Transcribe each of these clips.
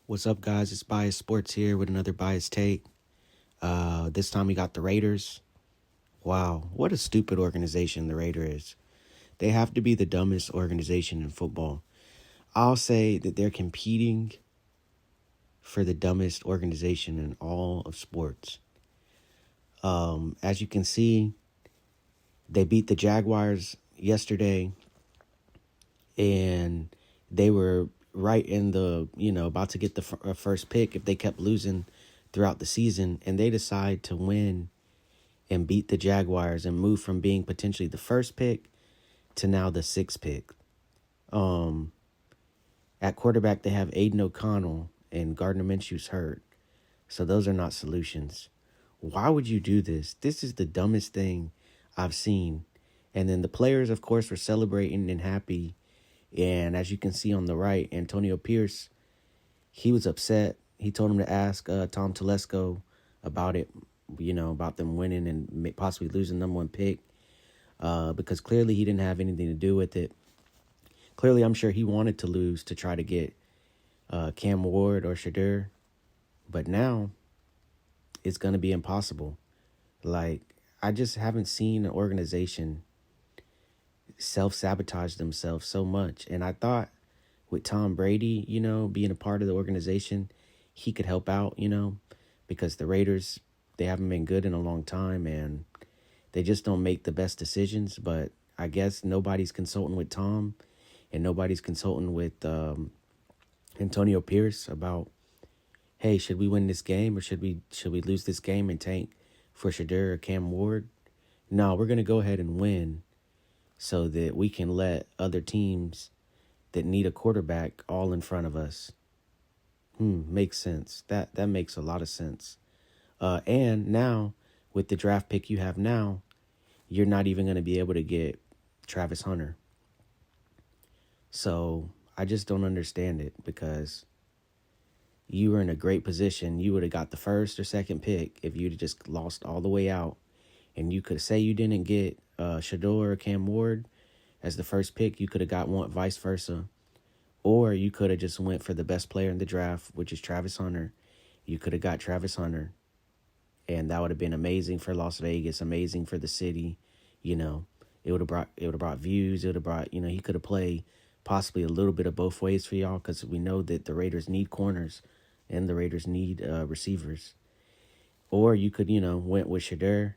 What's up, guys? It's Bias Sports here with another Bias take. This time we got the Raiders. Wow, what a stupid organization the Raiders is. They have to be the dumbest organization in football. I'll say that they're competing for the dumbest organization in all of sports. As you can see, they beat the Jaguars yesterday, and they were right in the, about to get the first pick if they kept losing throughout the season, and they decide to win and beat the Jaguars and move from being potentially the first pick to now the sixth pick. At quarterback, they have Aiden O'Connell and Gardner Minshew's hurt. So those are not solutions. Why would you do this? This is the dumbest thing I've seen. And then the players, of course, were celebrating and happy. And as you can see on the right, Antonio Pierce, he was upset. He told him to ask Tom Telesco about it, about them winning and possibly losing number one pick, because clearly he didn't have anything to do with it. Clearly, I'm sure he wanted to lose to try to get Cam Ward or Shadur, but now it's going to be impossible. Like, I just haven't seen an organization self-sabotage themselves so much. And I thought with Tom Brady, being a part of the organization, he could help out, because the Raiders, they haven't been good in a long time and they just don't make the best decisions. But I guess nobody's consulting with Tom and nobody's consulting with Antonio Pierce about, hey, should we win this game or should we lose this game and tank for Shadur or Cam Ward? No, we're going to go ahead and win so that we can let other teams that need a quarterback all in front of us. Makes sense. That makes a lot of sense. And now, with the draft pick you have now, you're not even going to be able to get Travis Hunter. So I just don't understand it, because you were in a great position. You would have got the first or second pick if you'd just lost all the way out. And you could say you didn't get Shador or Cam Ward as the first pick. You could have got one, vice versa. Or you could have just went for the best player in the draft, which is Travis Hunter. You could have got Travis Hunter. And that would have been amazing for Las Vegas, amazing for the city. It would have brought views. It would have brought, he could have played possibly a little bit of both ways for y'all, because we know that the Raiders need corners and the Raiders need receivers. Or you could, went with Shadur.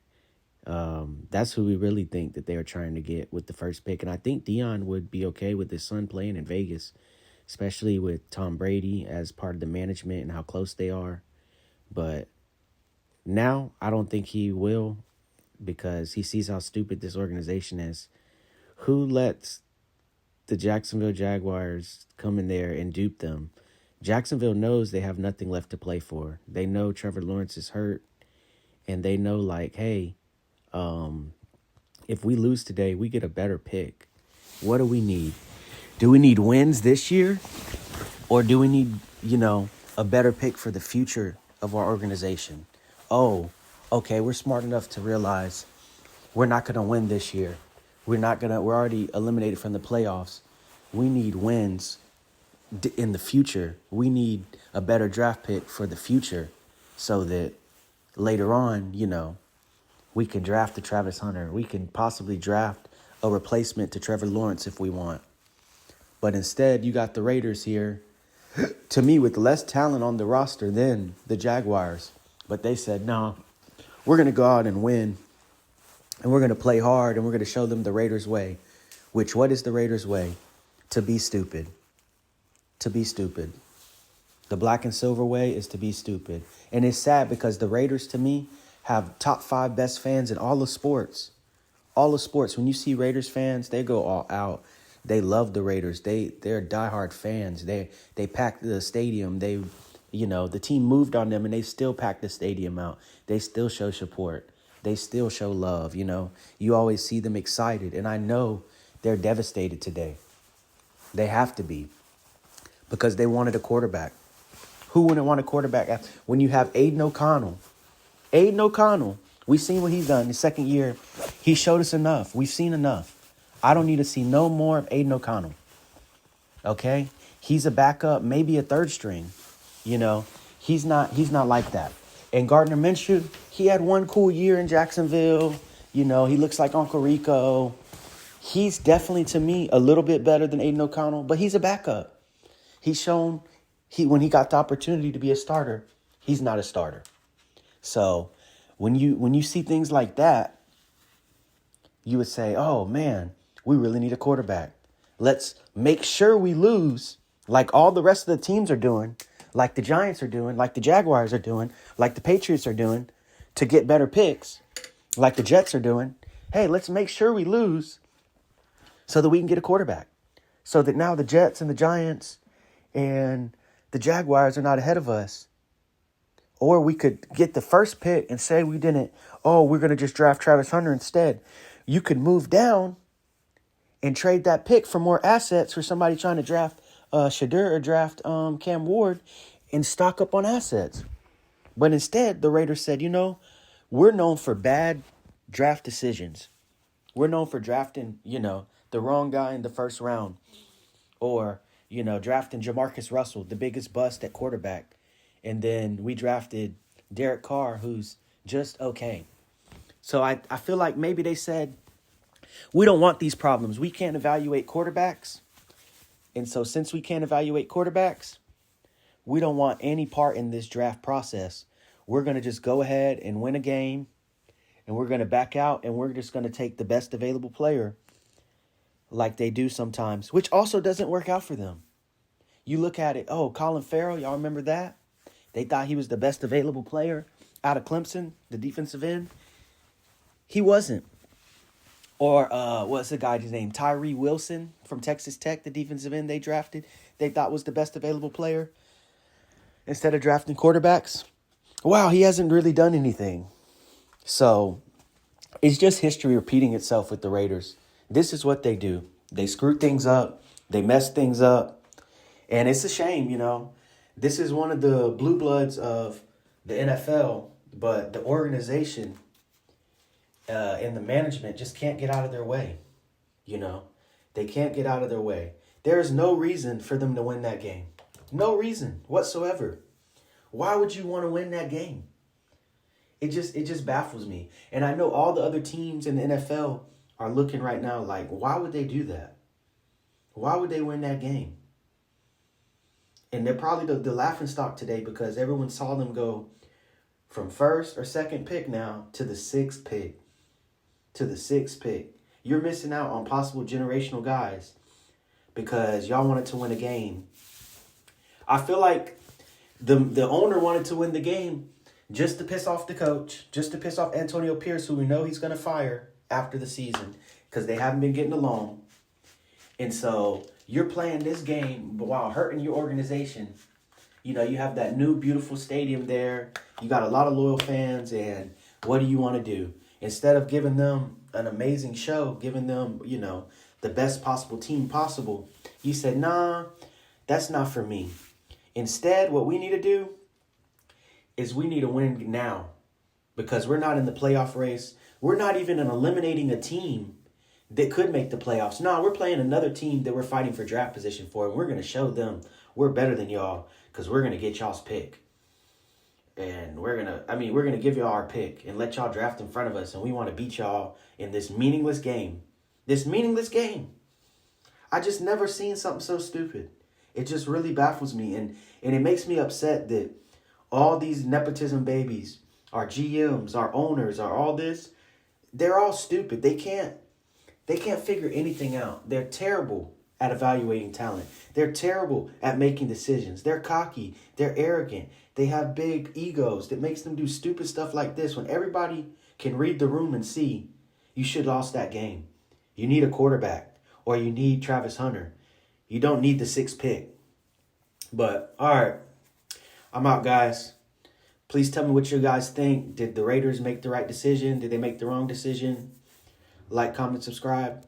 That's who we really think that they are trying to get with the first pick. And I think Dion would be okay with his son playing in Vegas, especially with Tom Brady as part of the management and how close they are. But now I don't think he will, because he sees how stupid this organization is. Who lets the Jacksonville Jaguars come in there and dupe them? Jacksonville knows they have nothing left to play for. They know Trevor Lawrence is hurt, and they know, like, hey, if we lose today, we get a better pick. What do we need? Do we need wins this year? Or do we need, a better pick for the future of our organization? Oh, okay, we're smart enough to realize we're not going to win this year. We're already eliminated from the playoffs. We need wins in the future. We need a better draft pick for the future so that later on, we can draft the Travis Hunter. We can possibly draft a replacement to Trevor Lawrence if we want. But instead, you got the Raiders here, to me, with less talent on the roster than the Jaguars. But they said, no, we're going to go out and win, and we're going to play hard, and we're going to show them the Raiders way. Which, what is the Raiders way? To be stupid. To be stupid. The black and silver way is to be stupid. And it's sad, because the Raiders, to me, have top 5 best fans in all of sports. All of sports. When you see Raiders fans, they go all out. They love the Raiders. They're diehard fans. They pack the stadium. The team moved on them and they still pack the stadium out. They still show support. They still show love. You always see them excited. And I know they're devastated today. They have to be, because they wanted a quarterback. Who wouldn't want a quarterback when you have Aiden O'Connell? Aiden O'Connell, we've seen what he's done in his second year. He showed us enough. We've seen enough. I don't need to see no more of Aiden O'Connell. Okay? He's a backup, maybe a third string. You know, he's not like that. And Gardner Minshew, he had one cool year in Jacksonville. You know, he looks like Uncle Rico. He's definitely, to me, a little bit better than Aiden O'Connell, but he's a backup. He's shown when he got the opportunity to be a starter, he's not a starter. So when you see things like that, you would say, oh man, we really need a quarterback. Let's make sure we lose like all the rest of the teams are doing, like the Giants are doing, like the Jaguars are doing, like the Patriots are doing, to get better picks, like the Jets are doing. Hey, let's make sure we lose so that we can get a quarterback. So that now the Jets and the Giants and the Jaguars are not ahead of us. Or we could get the first pick and say we didn't, we're going to just draft Travis Hunter instead. You could move down and trade that pick for more assets for somebody trying to draft Shadur or draft Cam Ward and stock up on assets. But instead, the Raiders said, we're known for bad draft decisions. We're known for drafting, the wrong guy in the first round. Or, drafting Jamarcus Russell, the biggest bust at quarterback. And then we drafted Derek Carr, who's just okay. So I feel like maybe they said, we don't want these problems. We can't evaluate quarterbacks. And so since we can't evaluate quarterbacks, we don't want any part in this draft process. We're going to just go ahead and win a game. And we're going to back out. And we're just going to take the best available player like they do sometimes, which also doesn't work out for them. You look at it. Oh, Colin Farrell. Y'all remember that? They thought he was the best available player out of Clemson, the defensive end. He wasn't. Or what's the guy's name? Tyree Wilson from Texas Tech, the defensive end they drafted. They thought was the best available player instead of drafting quarterbacks. Wow, he hasn't really done anything. So it's just history repeating itself with the Raiders. This is what they do. They screw things up. They mess things up. And it's a shame, This is one of the blue bloods of the NFL, but the organization and the management just can't get out of their way. They can't get out of their way. There is no reason for them to win that game. No reason whatsoever. Why would you want to win that game? It just baffles me. And I know all the other teams in the NFL are looking right now like, why would they do that? Why would they win that game? And they're probably the laughingstock today because everyone saw them go from first or second pick now to the sixth pick. You're missing out on possible generational guys because y'all wanted to win a game. I feel like the owner wanted to win the game just to piss off the coach, just to piss off Antonio Pierce, who we know he's going to fire after the season because they haven't been getting along. And so you're playing this game while hurting your organization. You have that new beautiful stadium there. You got a lot of loyal fans. And what do you want to do? Instead of giving them an amazing show, giving them, the best possible team possible, you said, nah, that's not for me. Instead, what we need to do is we need to win now because we're not in the playoff race. We're not even eliminating a team that could make the playoffs. No, we're playing another team that we're fighting for draft position for, and we're going to show them we're better than y'all because we're going to get y'all's pick. And we're going to give y'all our pick and let y'all draft in front of us, and we want to beat y'all in this meaningless game. This meaningless game. I just never seen something so stupid. It just really baffles me, and it makes me upset that all these nepotism babies, our GMs, our owners, our all this, they're all stupid. They can't figure anything out. They're terrible at evaluating talent. They're terrible at making decisions. They're cocky. They're arrogant. They have big egos that makes them do stupid stuff like this when everybody can read the room and see you should have lost that game. You need a quarterback or you need Travis Hunter. You don't need the sixth pick. But, all right, I'm out, guys. Please tell me what you guys think. Did the Raiders make the right decision? Did they make the wrong decision? Like, comment, subscribe.